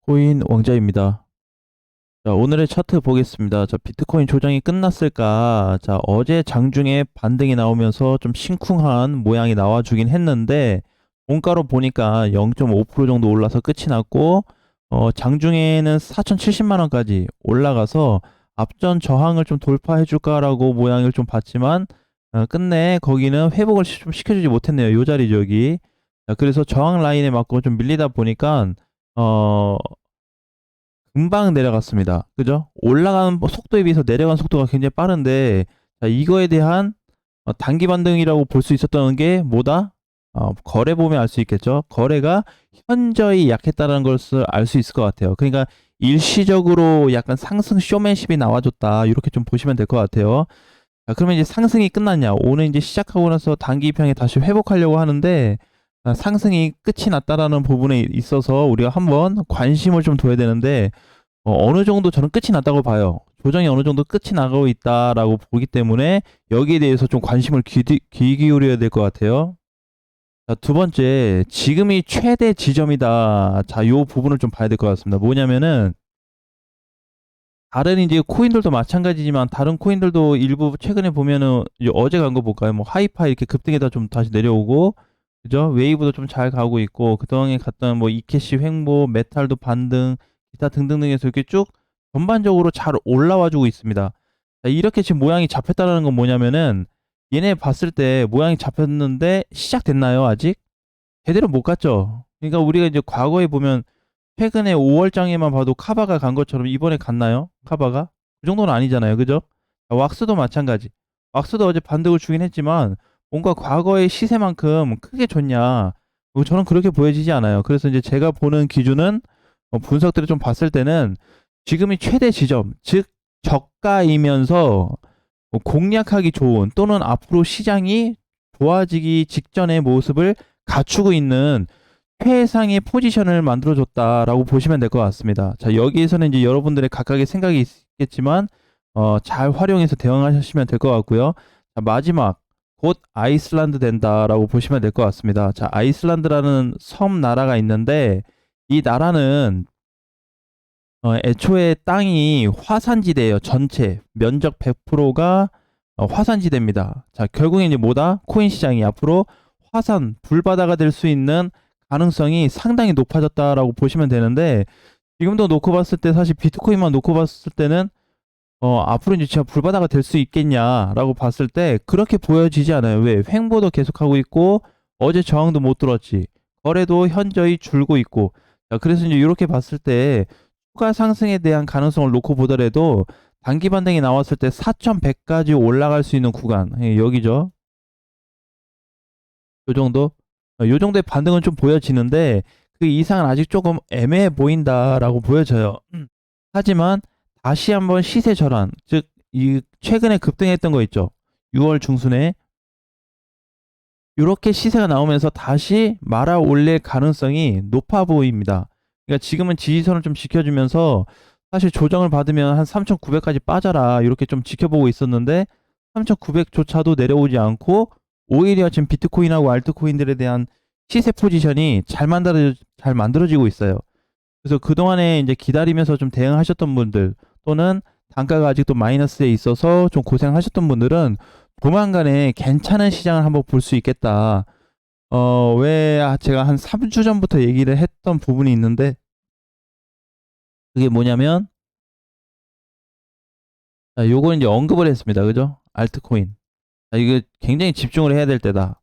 코인 왕자입니다. 자, 오늘의 차트 보겠습니다. 자, 비트코인 조정이 끝났을까? 자, 어제 장중에 반등이 나오면서 좀 심쿵한 모양이 나와주긴 했는데, 원가로 보니까 0.5% 정도 올라서 끝이 났고, 장중에는 4,070만 원까지 올라가서 앞전 저항을 좀 돌파해 줄까라고 모양을 좀 봤지만, 끝내 거기는 회복을 좀 시켜주지 못했네요. 요 자리 저기. 자, 그래서 저항 라인에 맞고 좀 밀리다 보니까, 어, 금방 내려갔습니다. 그죠? 올라가는 속도에 비해서 내려가는 속도가 굉장히 빠른데, 자, 이거에 대한 단기 반등이라고 볼 수 있었던 게 뭐다? 거래 보면 알 수 있겠죠. 거래가 현저히 약했다는 것을 알 수 있을 것 같아요. 그러니까 일시적으로 약간 상승 쇼맨십이 나와줬다. 이렇게 좀 보시면 될 것 같아요. 자, 그러면 이제 상승이 끝났냐? 오늘 이제 시작하고 나서 단기 입향에 다시 회복하려고 하는데, 상승이 끝이 났다라는 부분에 있어서 우리가 한번 관심을 좀 둬야 되는데, 어느 정도 저는 끝이 났다고 봐요. 조정이 어느 정도 끝이 나가고 있다라고 보기 때문에 여기에 대해서 좀 관심을 귀 기울여야 될 것 같아요. 자, 두 번째, 지금이 최대 지점이다. 자, 요 부분을 좀 봐야 될 것 같습니다. 뭐냐면은, 다른 이제 코인들도 마찬가지지만 다른 코인들도 일부 최근에 보면은 이제 어제 간 거 볼까요? 뭐 하이파 이렇게 급등에다 좀 다시 내려오고, 그죠? 웨이브도 좀 잘 가고 있고, 그동안에 갔던 뭐 이캐시 횡보, 메탈도 반등, 기타 등등등에서 이렇게 쭉 전반적으로 잘 올라와 주고 있습니다. 자, 이렇게 지금 모양이 잡혔다는 건 뭐냐면은, 얘네 봤을 때 모양이 잡혔는데 시작됐나요, 아직? 제대로 못 갔죠. 그러니까 우리가 이제 과거에 보면 최근에 5월장에만 봐도 카바가 간 것처럼 이번에 갔나요? 카바가? 그 정도는 아니잖아요. 그죠? 왁스도 마찬가지. 왁스도 어제 반등을 주긴 했지만 뭔가 과거의 시세만큼 크게 줬냐? 저는 그렇게 보여지지 않아요. 그래서 이제 제가 보는 기준은 분석들을 좀 봤을 때는 지금이 최대 지점, 즉 저가이면서 공략하기 좋은 또는 앞으로 시장이 좋아지기 직전의 모습을 갖추고 있는 최상의 포지션을 만들어줬다라고 보시면 될 것 같습니다. 자, 여기에서는 이제 여러분들의 각각의 생각이 있겠지만, 잘 활용해서 대응하시면 될 것 같고요. 자, 마지막, 곧 아이슬란드 된다라고 보시면 될 것 같습니다. 자, 아이슬란드라는 섬 나라가 있는데, 이 나라는 애초에 땅이 화산지대예요. 전체 면적 100%가 화산지대입니다. 자, 결국에 이제 뭐다? 코인 시장이 앞으로 화산 불바다가 될 수 있는 가능성이 상당히 높아졌다라고 보시면 되는데, 지금도 놓고 봤을 때 사실 비트코인만 놓고 봤을 때는 앞으로 이제 진짜 불바다가 될 수 있겠냐라고 봤을 때 그렇게 보여지지 않아요. 왜? 횡보도 계속하고 있고 어제 저항도 못 들었지. 거래도 현저히 줄고 있고. 자, 그래서 이제 이렇게 봤을 때 추가 상승에 대한 가능성을 놓고 보더라도 단기 반등이 나왔을 때 4,100까지 올라갈 수 있는 구간. 여기죠. 요 정도? 요 정도의 반등은 좀 보여지는데 그 이상은 아직 조금 애매해 보인다라고 보여져요. 하지만 다시 한번 시세 전환, 즉 이 최근에 급등했던 거 있죠. 6월 중순에 이렇게 시세가 나오면서 다시 말아 올릴 가능성이 높아 보입니다. 그러니까 지금은 지지선을 좀 지켜주면서 사실 조정을 받으면 한 3,900까지 빠져라 이렇게 좀 지켜보고 있었는데 3,900조차도 내려오지 않고 오히려 지금 비트코인하고 알트코인들에 대한 시세 포지션이 잘 만들어지고 있어요. 그래서 그동안에 이제 기다리면서 좀 대응하셨던 분들 또는 단가가 아직도 마이너스에 있어서 좀 고생하셨던 분들은 조만간에 괜찮은 시장을 한번 볼 수 있겠다. 왜 제가 한 3주 전부터 얘기를 했던 부분이 있는데 그게 뭐냐면 요거 이제 언급을 했습니다. 그죠? 알트코인. 이거 굉장히 집중을 해야 될 때다.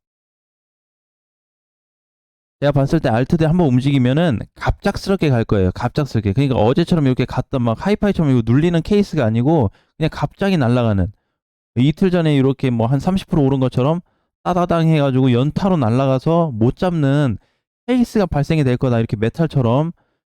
제가 봤을 때 알트대 한번 움직이면은 갑작스럽게 갈 거예요. 갑작스럽게. 그러니까 어제처럼 이렇게 갔던 막 하이파이처럼 이거 눌리는 케이스가 아니고 그냥 갑자기 날아가는. 이틀 전에 이렇게 뭐 한 30% 오른 것처럼 따다당 해가지고 연타로 날아가서 못 잡는 케이스가 발생이 될 거다. 이렇게 메탈처럼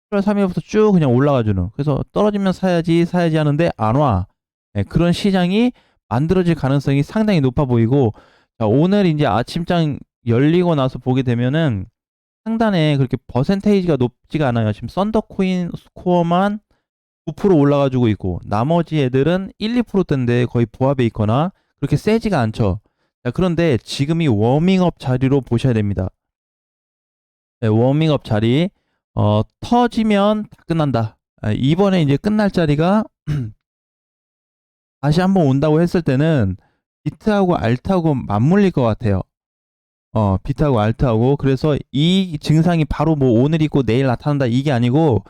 7월 3일부터 쭉 그냥 올라가주는. 그래서 떨어지면 사야지 하는데 안 와. 네, 그런 시장이 만들어질 가능성이 상당히 높아 보이고, 자, 오늘 이제 아침장 열리고 나서 보게 되면은 상단에 그렇게 퍼센테이지가 높지가 않아요. 지금 썬더코인 스코어만 9% 올라가지고 있고 나머지 애들은 1, 2%대인데 거의 부합에 있거나 그렇게 세지가 않죠. 자, 그런데 지금이 워밍업 자리로 보셔야 됩니다. 네, 워밍업 자리. 터지면 다 끝난다. 이번에 이제 끝날 자리가 다시 한번 온다고 했을 때는 비트하고 알트하고 맞물릴 것 같아요. 비트하고 알트하고. 그래서 이 증상이 바로 뭐 오늘 있고 내일 나타난다 이게 아니고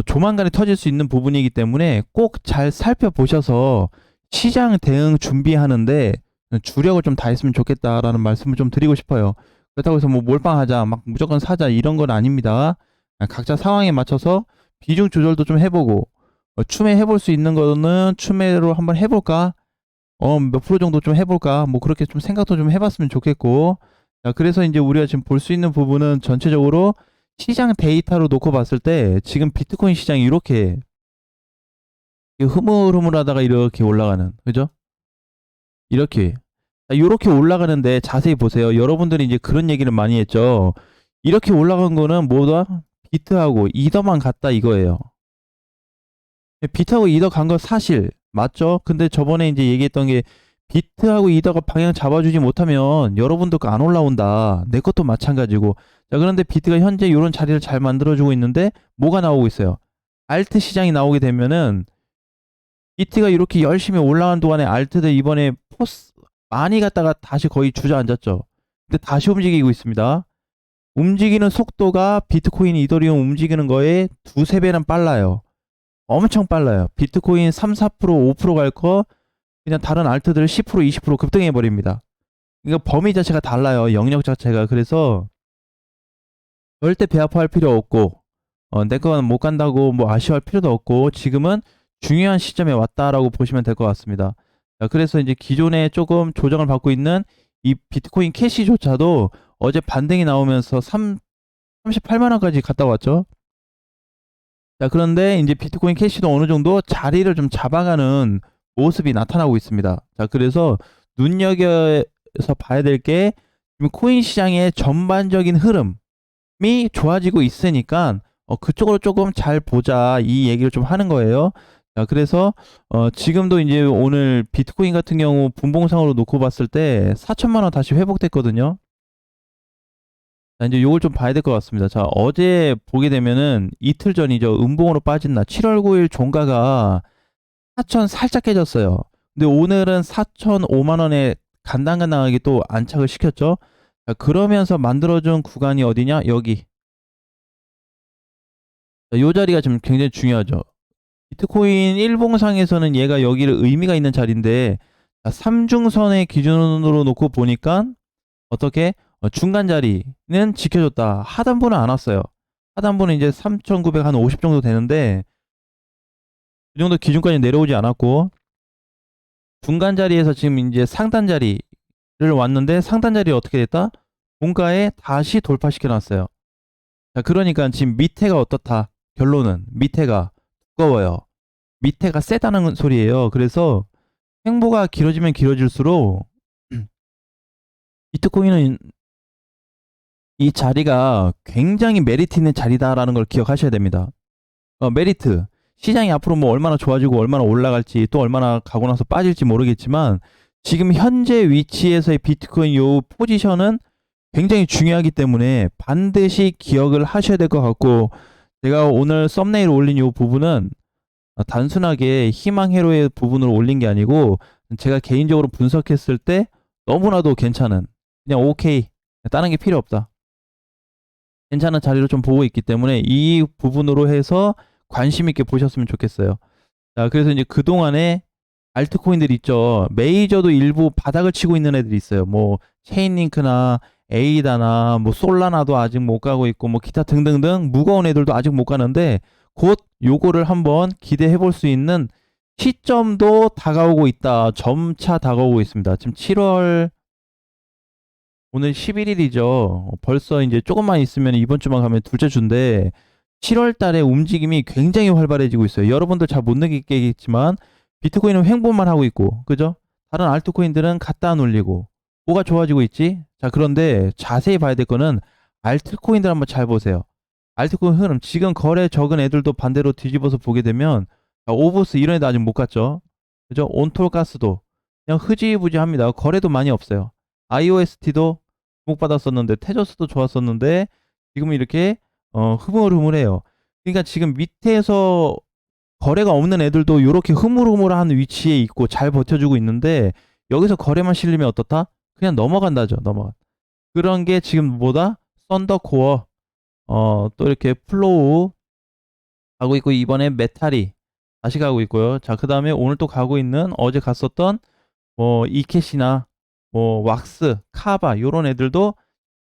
조만간에 터질 수 있는 부분이기 때문에 꼭 잘 살펴보셔서 시장 대응 준비하는데 주력을 좀 다했으면 좋겠다라는 말씀을 좀 드리고 싶어요. 그렇다고 해서 뭐 몰빵하자, 막 무조건 사자 이런 건 아닙니다. 각자 상황에 맞춰서 비중 조절도 좀 해보고 추매 해볼 수 있는 거는 추매로 한번 해볼까? 몇 프로 정도 좀 해볼까? 뭐 그렇게 좀 생각도 좀 해봤으면 좋겠고. 자, 그래서 이제 우리가 지금 볼 수 있는 부분은 전체적으로 시장 데이터로 놓고 봤을 때 지금 비트코인 시장이 이렇게 흐물흐물하다가 이렇게 올라가는, 그죠? 이렇게 올라가는데 자세히 보세요. 여러분들이 이제 그런 얘기를 많이 했죠. 이렇게 올라간 거는 뭐다? 비트하고 이더만 같다 이거예요. 비트하고 이더 간 건 사실 맞죠? 근데 저번에 이제 얘기했던 게 비트하고 이더가 방향 잡아주지 못하면 여러분들 거 안 올라온다. 내 것도 마찬가지고. 자, 그런데 비트가 현재 이런 자리를 잘 만들어주고 있는데 뭐가 나오고 있어요? 알트 시장이 나오게 되면은 비트가 이렇게 열심히 올라간 동안에 알트들 이번에 포스 많이 갔다가 다시 거의 주저앉았죠. 근데 다시 움직이고 있습니다. 움직이는 속도가 비트코인, 이더리움 움직이는 거에 두세 배는 빨라요. 엄청 빨라요. 비트코인 3, 4%, 5%갈 거 그냥 다른 알트들 10%, 20% 급등해 버립니다. 이거 범위 자체가 달라요. 영역 자체가. 그래서 절대 배 아파할 필요 없고 내 거는 못 간다고 뭐 아쉬워할 필요도 없고 지금은 중요한 시점에 왔다라고 보시면 될 것 같습니다. 자, 그래서 이제 기존에 조금 조정을 받고 있는 이 비트코인 캐시조차도 어제 반등이 나오면서 38만 원까지 갔다 왔죠. 자, 그런데 이제 비트코인 캐시도 어느 정도 자리를 좀 잡아가는 모습이 나타나고 있습니다. 자, 그래서 눈여겨서 봐야 될 게 지금 코인 시장의 전반적인 흐름이 좋아지고 있으니까 그쪽으로 조금 잘 보자 이 얘기를 좀 하는 거예요. 자, 그래서 지금도 이제 오늘 비트코인 같은 경우 분봉상으로 놓고 봤을 때 4천만 원 다시 회복됐거든요. 자, 이제 요걸 좀 봐야 될 것 같습니다. 자, 어제 보게 되면은 이틀 전이죠. 음봉으로 빠진 날 7월 9일 종가가 4천 살짝 깨졌어요. 근데 오늘은 4,005만 원에 간당간당하게 또 안착을 시켰죠. 자, 그러면서 만들어준 구간이 어디냐? 여기. 자, 요 자리가 지금 굉장히 중요하죠. 비트코인 일봉상에서는 얘가 여기를 의미가 있는 자리인데 자, 3중선의 기준으로 놓고 보니까 어떻게 중간 자리는 지켜줬다. 하단부는 안 왔어요. 하단부는 이제 3,950 정도 되는데 이 정도 기준까지 내려오지 않았고 중간 자리에서 지금 이제 상단 자리를 왔는데 상단 자리 어떻게 됐다? 공가에 다시 돌파시켜 놨어요. 자, 그러니까 지금 밑에가 어떻다? 결론은 밑에가 두꺼워요. 밑에가 세다는 소리예요. 그래서 행보가 길어지면 길어질수록 비트코인은 이 자리가 굉장히 메리트 있는 자리다라는 걸 기억하셔야 됩니다. 메리트. 시장이 앞으로 뭐 얼마나 좋아지고 얼마나 올라갈지 또 얼마나 가고 나서 빠질지 모르겠지만 지금 현재 위치에서의 비트코인 요 포지션은 굉장히 중요하기 때문에 반드시 기억을 하셔야 될 것 같고 제가 오늘 썸네일 올린 요 부분은 단순하게 희망 회로의 부분을 올린 게 아니고 제가 개인적으로 분석했을 때 너무나도 괜찮은 그냥 오케이 다른 게 필요 없다. 괜찮은 자리로 좀 보고 있기 때문에 이 부분으로 해서 관심 있게 보셨으면 좋겠어요. 자, 그래서 이제 그동안에 알트코인들 있죠. 메이저도 일부 바닥을 치고 있는 애들이 있어요. 뭐 체인링크나 에이다나 뭐 솔라나도 아직 못 가고 있고 뭐 기타 등등등 무거운 애들도 아직 못 가는데 곧 요거를 한번 기대해 볼 수 있는 시점도 다가오고 있다. 점차 다가오고 있습니다. 지금 7월 오늘 11일이죠. 벌써 이제 조금만 있으면 이번 주만 가면 둘째 주인데 7월 달에 움직임이 굉장히 활발해지고 있어요. 여러분들 잘 못 느끼겠지만 비트코인은 횡보만 하고 있고, 그죠? 다른 알트코인들은 갖다 놀리고 뭐가 좋아지고 있지? 자, 그런데 자세히 봐야 될 거는 알트코인들 한번 잘 보세요. 알트코인 흐름 지금 거래 적은 애들도 반대로 뒤집어서 보게 되면 오버스 이런 애도 아직 못 갔죠. 그죠? 온톨가스도 그냥 흐지부지합니다. 거래도 많이 없어요. IOST도 주목받았었는데 테저스도 좋았었는데 지금은 이렇게 흐물흐물해요. 그러니까 지금 밑에서 거래가 없는 애들도 이렇게 흐물흐물한 위치에 있고 잘 버텨주고 있는데 여기서 거래만 실리면 어떻다? 그냥 넘어간다죠. 넘어가. 그런 게 지금 뭐다? 썬더코어, 또 이렇게 플로우 가고 있고 이번에 메탈이 다시 가고 있고요. 자, 그 다음에 오늘 또 가고 있는 어제 갔었던 뭐 이켓이나 뭐 왁스, 카바 요런 애들도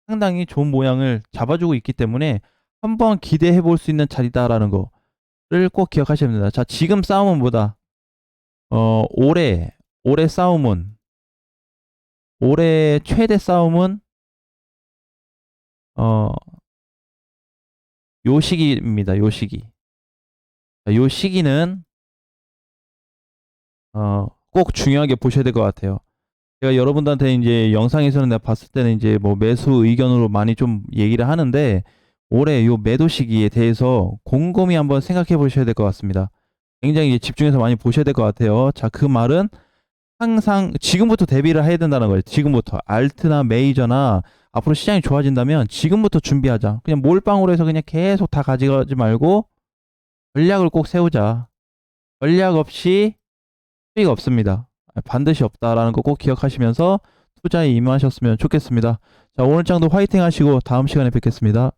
상당히 좋은 모양을 잡아주고 있기 때문에 한번 기대해 볼 수 있는 자리다라는 거를 꼭 기억하셔야 됩니다. 자, 지금 싸움은 뭐다? 올해 싸움은 올해 최대 싸움은 어, 요 시기입니다. 요 시기. 자, 요 시기는 꼭 중요하게 보셔야 될 것 같아요. 제가 여러분들한테 이제 영상에서는 내가 봤을 때는 이제 뭐 매수 의견으로 많이 좀 얘기를 하는데 올해 요 매도 시기에 대해서 곰곰이 한번 생각해 보셔야 될 것 같습니다. 굉장히 이제 집중해서 많이 보셔야 될 것 같아요. 자, 그 말은 항상 지금부터 대비를 해야 된다는 거예요. 지금부터 알트나 메이저나 앞으로 시장이 좋아진다면 지금부터 준비하자. 그냥 몰빵으로 해서 그냥 계속 다 가져가지 말고 전략을 꼭 세우자. 전략 없이 수익 없습니다. 반드시 없다라는 거 꼭 기억하시면서 투자에 임하셨으면 좋겠습니다. 자, 오늘 장도 화이팅 하시고 다음 시간에 뵙겠습니다.